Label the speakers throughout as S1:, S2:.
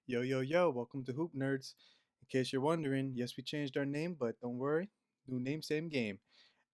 S1: Yo, yo, yo, welcome to Hoop Nerds. In case you're wondering, yes, we changed our name, but don't worry, new name, same game.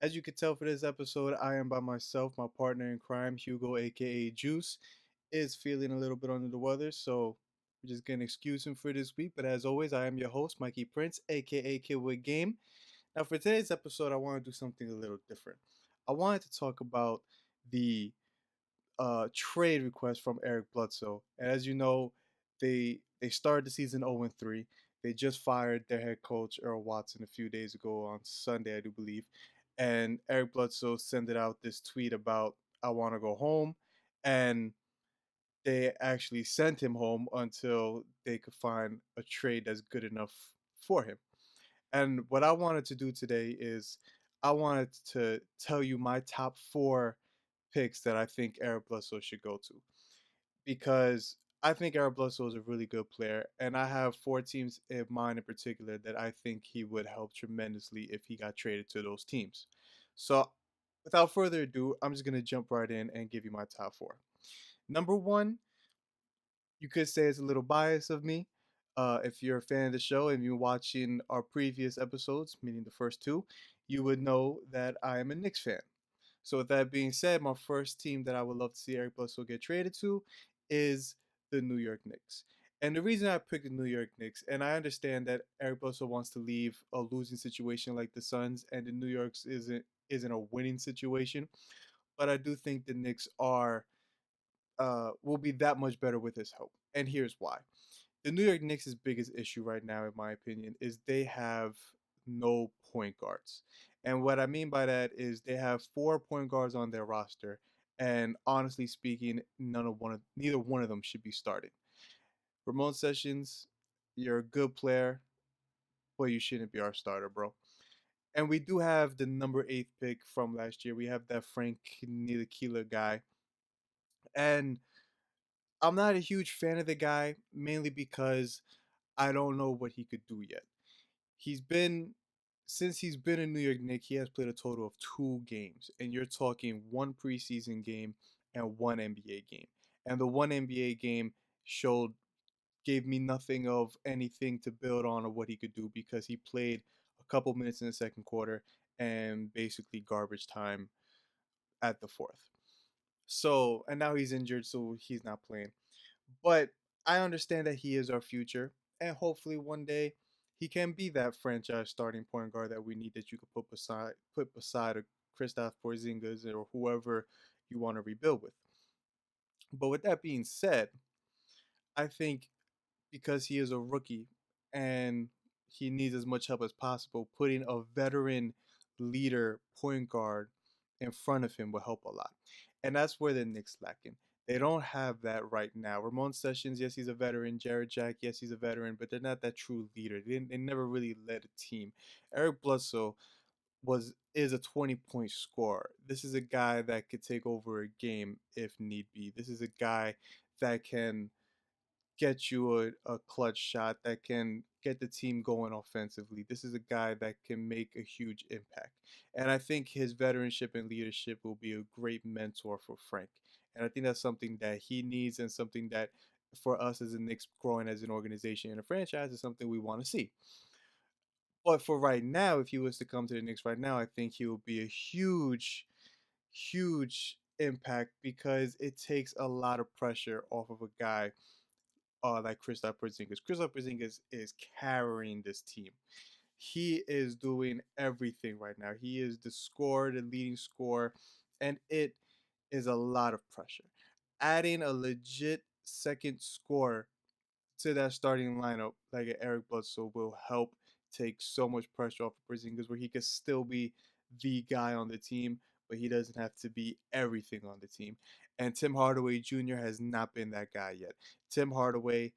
S1: As you can tell for this episode, I am by myself. My partner in crime, Hugo, aka Juice, is feeling a little bit under the weather, so we're just gonna excuse him for this week. But as always, I am your host, Mikey Prince, aka Kidwood Game. Now, for today's episode, I want to do something a little different. I wanted to talk about the trade request from Eric Bledsoe. And as you know, they started the season 0-3. They just fired their head coach Earl Watson a few days ago on Sunday, I do believe. And Eric Bledsoe sent out this tweet about I want to go home, and they actually sent him home until they could find a trade that's good enough for him. And what I wanted to do today is I wanted to tell you my top four picks that I think Eric Bledsoe should go to because I think Eric Bledsoe is a really good player, and I have four teams in mind in particular that I think he would help tremendously if he got traded to those teams. So, without further ado, I'm just gonna jump right in and give you my top four. Number one, you could say it's a little bias of me. If you're a fan of the show and you're watching our previous episodes, meaning the first two, you would know that I am a Knicks fan. So with that being said, my first team that I would love to see Eric Bledsoe get traded to is the New York Knicks. And the reason I picked the New York Knicks, and I understand that Eric Bledsoe wants to leave a losing situation like the Suns, and the New York's isn't a winning situation, but I do think the Knicks are will be that much better with his help. And here's why. The New York Knicks' biggest issue right now, in my opinion, is they have no point guards. And what I mean by that is they have four point guards on their roster, and honestly speaking, neither one of them should be starting. Ramon Sessions, you're a good player, but you shouldn't be our starter, bro. And we do have the number 8 pick from last year. We have that Frank Ntilikina guy, and I'm not a huge fan of the guy mainly because I don't know what he could do yet. He's been Since he's been in New York Knicks, he has played a total of 2 games, and you're talking one preseason game and one NBA game. And the one NBA game showed gave me nothing of anything to build on of what he could do because he played a couple minutes in the second quarter and basically garbage time at the fourth. So, and now he's injured, so he's not playing. But I understand that he is our future, and hopefully one day he can be that franchise starting point guard that we need that you could put beside a Kristaps Porzingis or whoever you want to rebuild with. But with that being said, I think because he is a rookie and he needs as much help as possible, putting a veteran leader point guard in front of him will help a lot. And that's where the Knicks lacking. They don't have that right now. Ramon Sessions, yes, he's a veteran. Jared Jack, yes, he's a veteran, but they're not that true leader. They never really led a team. Eric Bledsoe is a 20-point scorer. This is a guy that could take over a game if need be. This is a guy that can get you a clutch shot that can get the team going offensively. This is a guy that can make a huge impact. And I think his veteranship and leadership will be a great mentor for Frank. And I think that's something that he needs and something that for us as a Knicks growing as an organization and a franchise is something we want to see. But for right now, if he was to come to the Knicks right now, I think he will be a huge impact because it takes a lot of pressure off of a guy like Kristaps Porzingis. Kristaps Porzingis is carrying this team. He is doing everything right now. He is the leading scorer, and it is a lot of pressure. Adding a legit second scorer to that starting lineup, like Eric Bledsoe, will help take so much pressure off of Porzingis, where he could still be the guy on the team, but he doesn't have to be everything on the team. And Tim Hardaway Jr. has not been that guy yet. Tim Hardaway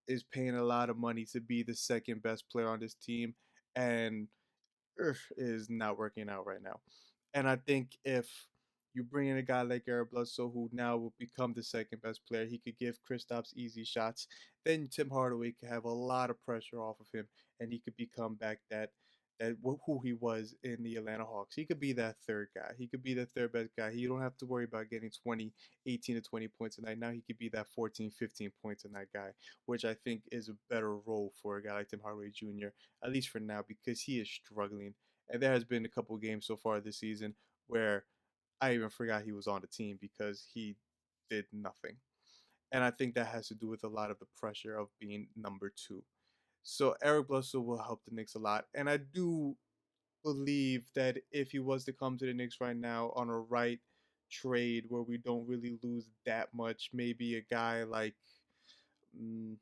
S1: is paying a lot of money to be the second best player on this team, and is not working out right now. And I think if you bring in a guy like Eric Bledsoe, who now will become the second best player, he could give Kristaps easy shots. Then Tim Hardaway could have a lot of pressure off of him, and he could become back who he was in the Atlanta Hawks. He could be that third guy. He could be the third best guy. You don't have to worry about getting 20, 18 to 20 points a night. Now he could be that 14, 15 points a night guy, which I think is a better role for a guy like Tim Hardaway Jr., at least for now, because he is struggling. And there has been a couple games so far this season where I even forgot he was on the team because he did nothing. And I think that has to do with a lot of the pressure of being number two. So Eric Bledsoe will help the Knicks a lot. And I do believe that if he was to come to the Knicks right now on a right trade where we don't really lose that much, maybe a guy like mm,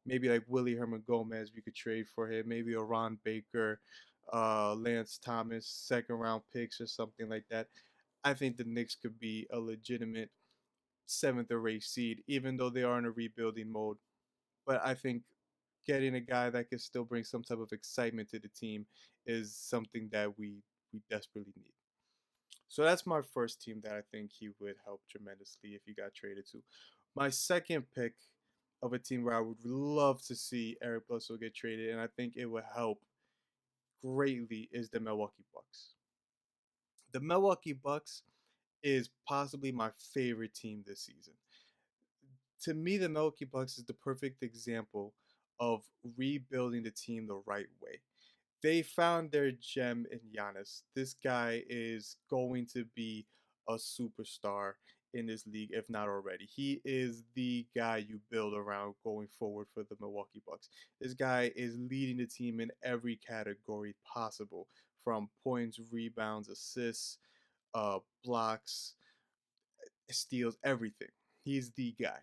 S1: maybe like Willie Herman Gomez, we could trade for him. Maybe a Ron Baker, Lance Thomas, second round picks or something like that. I think the Knicks could be a legitimate seventh or eighth seed, even though they are in a rebuilding mode. But I think getting a guy that can still bring some type of excitement to the team is something that we desperately need. So that's my first team that I think he would help tremendously if he got traded to. My second pick of a team where I would love to see Eric Bledsoe get traded, and I think it would help greatly, is the Milwaukee Bucks. The Milwaukee Bucks is possibly my favorite team this season. To me, the Milwaukee Bucks is the perfect example of rebuilding the team the right way. They found their gem in Giannis. This guy is going to be a superstar in this league, if not already. He is the guy you build around going forward for the Milwaukee Bucks. This guy is leading the team in every category possible, from points, rebounds, assists, blocks, steals, everything. He's the guy.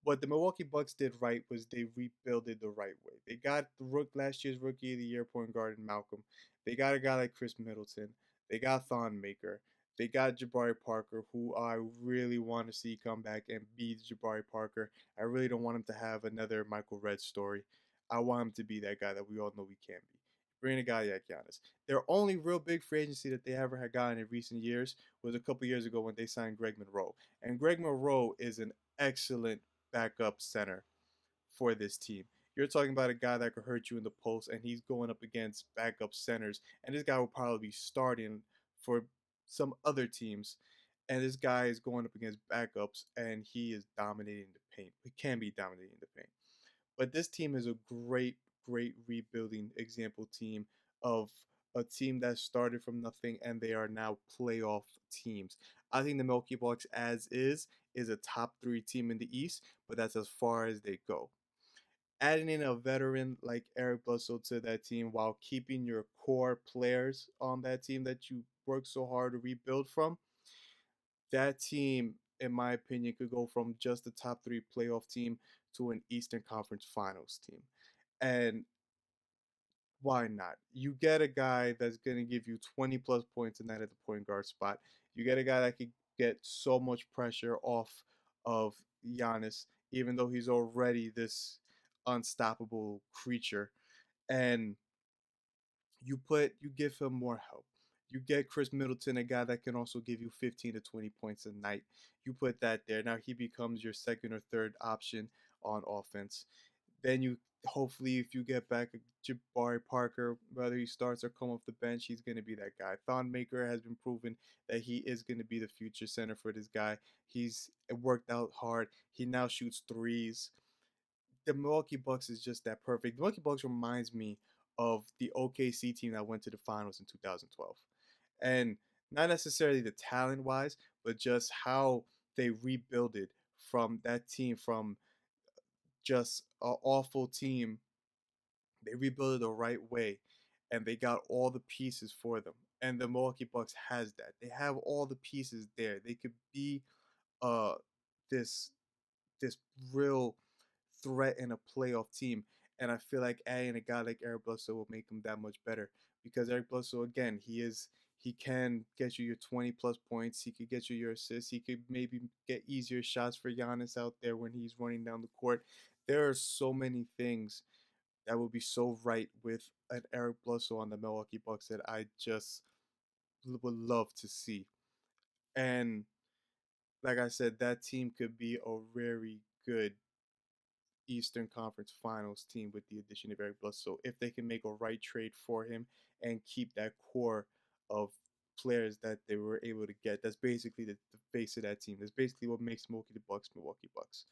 S1: What the Milwaukee Bucks did right was they rebuilt it the right way. They got last year's Rookie of the Year point guard in Malcolm. They got a guy like Chris Middleton. They got Thon Maker. They got Jabari Parker, who I really want to see come back and be Jabari Parker. I really don't want him to have another Michael Redd story. I want him to be that guy that we all know he can be. Bring a guy like Giannis. Their only real big free agency that they ever had gotten in recent years was a couple years ago when they signed Greg Monroe. And Greg Monroe is an excellent backup center for this team. You're talking about a guy that could hurt you in the post, and he's going up against backup centers. And this guy will probably be starting for some other teams. And this guy is going up against backups, and he is dominating the paint. He can be dominating the paint. But this team is a great, great rebuilding example team of a team that started from nothing and they are now playoff teams. I think the Milwaukee Bucks, as is a top three team in the East, but that's as far as they go. Adding in a veteran like Eric Bledsoe to that team while keeping your core players on that team that you worked so hard to rebuild from, that team, in my opinion, could go from just a top three playoff team to an Eastern Conference Finals team. And why not? You get a guy that's going to give you 20 plus points a night at the point guard spot. You get a guy that could get so much pressure off of Giannis, even though he's already this unstoppable creature. And you give him more help. You get Chris Middleton, a guy that can also give you 15 to 20 points a night. You put that there. Now he becomes your second or third option on offense. Then you hopefully if you get back Jabari Parker, whether he starts or come off the bench, he's going to be that guy. Thon Maker has been proven that he is going to be the future center for this guy. He's worked out hard. He now shoots threes. The Milwaukee Bucks is just that perfect. The Milwaukee Bucks reminds me of the OKC team that went to the finals in 2012. And not necessarily the talent wise, but just how they rebuilded from that team from just an awful team. They rebuilt it the right way and they got all the pieces for them. And the Milwaukee Bucks has that. They have all the pieces there. They could be uh this this real threat in a playoff team. And I feel like adding a guy like Eric Bledsoe will make him that much better because Eric Bledsoe, again, he can get you your 20 plus points. He could get you your assists. He could maybe get easier shots for Giannis out there when he's running down the court. There are so many things that would be so right with an Eric Bledsoe on the Milwaukee Bucks that I just would love to see. And like I said, that team could be a very good Eastern Conference Finals team with the addition of Eric Bledsoe if they can make a right trade for him and keep that core of players that they were able to get. That's basically the face of that team. That's basically what makes Milwaukee the Bucks Milwaukee Bucks.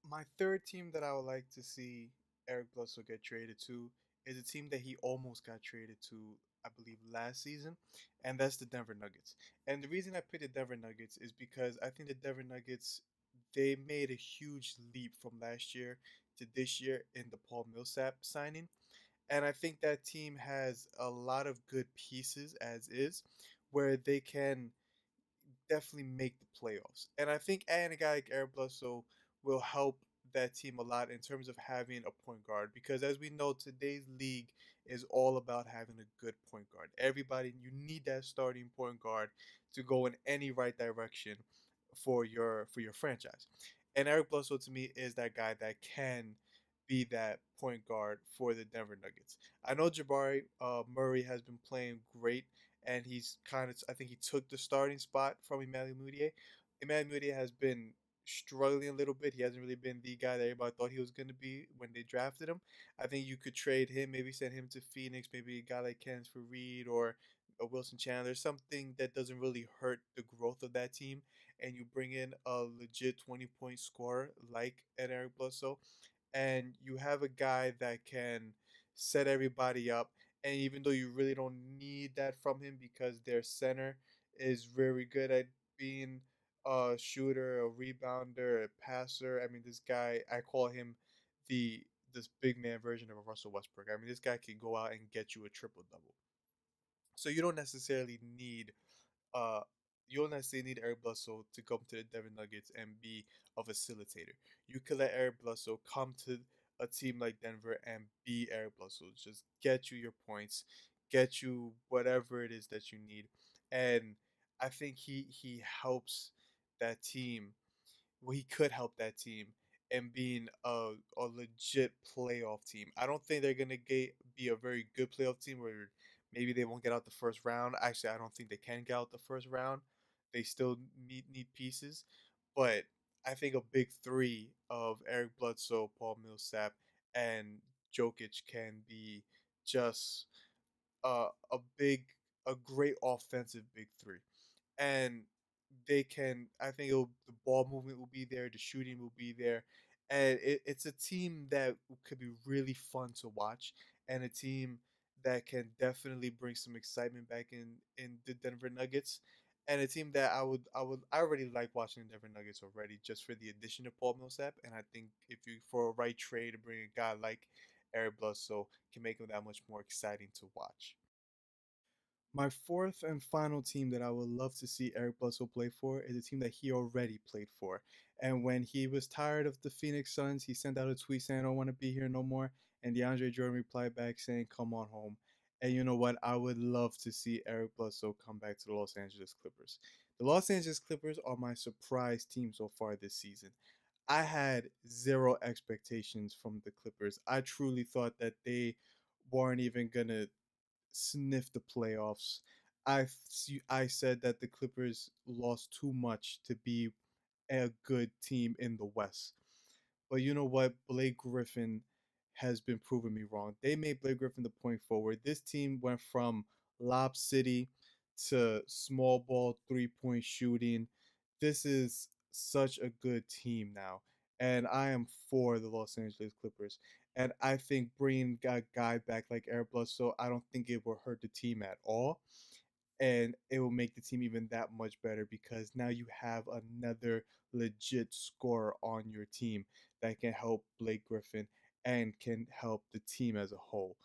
S1: My third team that I would like to see Eric Bledsoe get traded to is a team that he almost got traded to, I believe, last season, and that's the Denver Nuggets. And the reason I picked the Denver Nuggets is because I think the Denver Nuggets they made a huge leap from last year to this year in the Paul Millsap signing. And I think that team has a lot of good pieces as is, where they can definitely make the playoffs. And I think adding a guy like Eric Bledsoe will help that team a lot in terms of having a point guard because as we know today's league is all about having a good point guard. Everybody you need that starting point guard to go in any right direction for your franchise. And Eric Bledsoe to me is that guy that can be that point guard for the Denver Nuggets. I know Jabari Murray has been playing great and he's kind of I think he took the starting spot from Emmanuel Mudiay. Emmanuel Mudiay has been struggling a little bit. He hasn't really been the guy that everybody thought he was going to be when they drafted him. I think you could trade him, maybe send him to Phoenix, maybe a guy like Kenneth Reed or a Wilson Chandler, something that doesn't really hurt the growth of that team, and you bring in a legit 20-point scorer like an Eric Bledsoe, and you have a guy that can set everybody up. And even though you really don't need that from him because their center is very good at being a shooter, a rebounder, a passer. I mean, this guy, I call him the this big man version of a Russell Westbrook. I mean, this guy can go out and get you a triple double. So you don't necessarily need uh you don't necessarily need Eric Bledsoe to come to the Denver Nuggets and be a facilitator. You could let Eric Bledsoe come to a team like Denver and be Eric Bledsoe. Just get you your points, get you whatever it is that you need. And I think he helps that team he could help that team and being a legit playoff team. I don't think they're gonna be a very good playoff team where maybe they won't get out the first round. Actually, I don't think they can get out the first round. They still need pieces, but I think a big three of Eric Bledsoe, Paul Millsap, and Jokic can be just a big, a great offensive big three and they can. I think the ball movement will be there, the shooting will be there, and it's a team that could be really fun to watch, and a team that can definitely bring some excitement back in the Denver Nuggets, and a team that I already like watching the Denver Nuggets already just for the addition of Paul Millsap, and I think if you for a right trade to bring a guy like Eric Bledsoe can make him that much more exciting to watch. My fourth and final team that I would love to see Eric Bledsoe play for is a team that he already played for. And when he was tired of the Phoenix Suns, he sent out a tweet saying, I don't want to be here no more. And DeAndre Jordan replied back saying, come on home. And you know what? I would love to see Eric Bledsoe come back to the Los Angeles Clippers. The Los Angeles Clippers are my surprise team so far this season. I had zero expectations from the Clippers. I truly thought that they weren't even going to sniff the playoffs. I said that the Clippers lost too much to be a good team in the West. But you know what? Blake Griffin has been proving me wrong. They made Blake Griffin the point forward. This team went from Lob City to small ball 3-point shooting. This is such a good team now. And I am for the Los Angeles Clippers. And I think bringing a guy back like Eric Bledsoe, I don't think it will hurt the team at all, and it will make the team even that much better because now you have another legit scorer on your team that can help Blake Griffin and can help the team as a whole.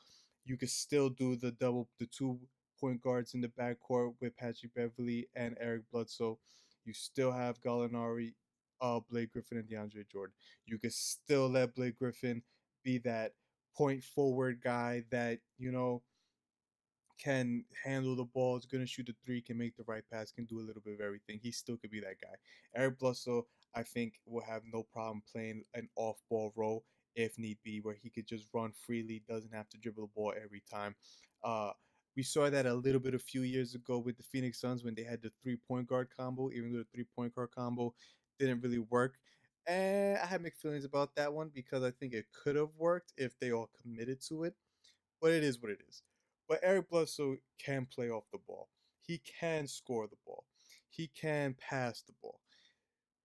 S1: You can still do the 2 point guards in the backcourt with Patrick Beverly and Eric Bledsoe. You still have Gallinari, Blake Griffin, and DeAndre Jordan. You can still let Blake Griffin be that point forward guy that can handle the ball, is going to shoot the three, can make the right pass, can do a little bit of everything. He still could be that guy. Eric Bledsoe, I think, will have no problem playing an off ball role if need be, where he could just run freely, doesn't have to dribble the ball every time. Uh, we saw that a little bit a few years ago with the Phoenix Suns when they had the 3 point guard combo, even though the 3 point guard combo didn't really work. And I have mixed feelings about that one because I think it could have worked if they all committed to it. But it is what it is. But Eric Bledsoe can play off the ball. He can score the ball. He can pass the ball.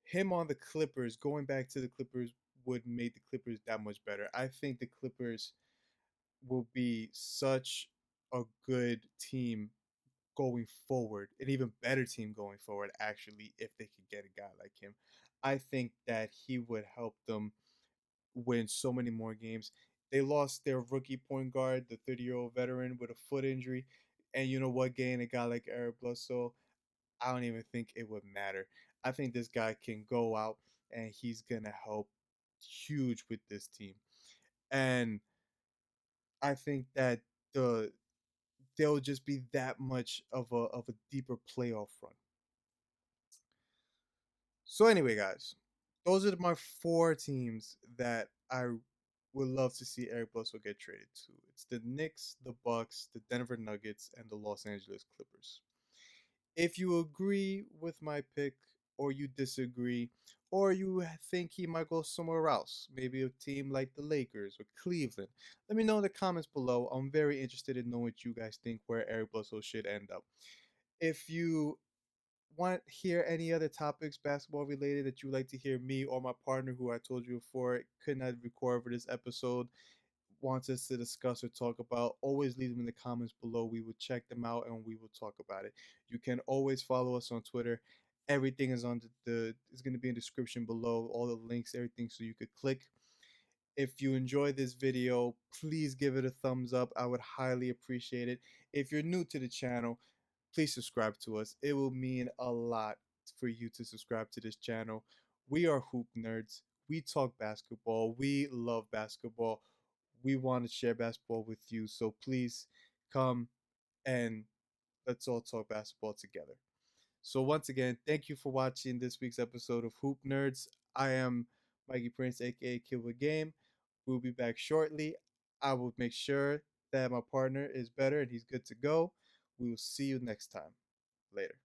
S1: Him on the Clippers, going back to the Clippers, would make the Clippers that much better. I think the Clippers will be such a good team going forward, an even better team going forward, actually, if they could get a guy like him. I think that he would help them win so many more games. They lost their rookie point guard, the 30-year-old veteran, with a foot injury. And you know what? Getting a guy like Eric Bledsoe, I don't even think it would matter. I think this guy can go out and he's going to help huge with this team. And I think that the they'll just be that much of a deeper playoff run. So anyway, guys, those are my four teams that I would love to see Eric Bledsoe get traded to. It's the Knicks, the Bucks, the Denver Nuggets, and the Los Angeles Clippers. If you agree with my pick, or you disagree, or you think he might go somewhere else, maybe a team like the Lakers or Cleveland, let me know in the comments below. I'm very interested in knowing what you guys think where Eric Bledsoe should end up. If you want to hear any other topics basketball related that you would like to hear me or my partner, who I told you before could not record for this episode, wants us to discuss or talk about, always leave them in the comments below. We will check them out and we will talk about it. You can always follow us on Twitter. Everything is on the is going to be in the description below, all the links, everything, so you could click. If you enjoy this video, please give it a thumbs up. I would highly appreciate it. If you're new to the channel, please subscribe to us. It will mean a lot for you to subscribe to this channel. We are Hoop Nerds. We talk basketball. We love basketball. We want to share basketball with you. So please come and let's all talk basketball together. So once again, thank you for watching this week's episode of Hoop Nerds. I am Mikey Prince, aka Kill the Game. We'll be back shortly. I will make sure that my partner is better and he's good to go. We will see you next time. Later.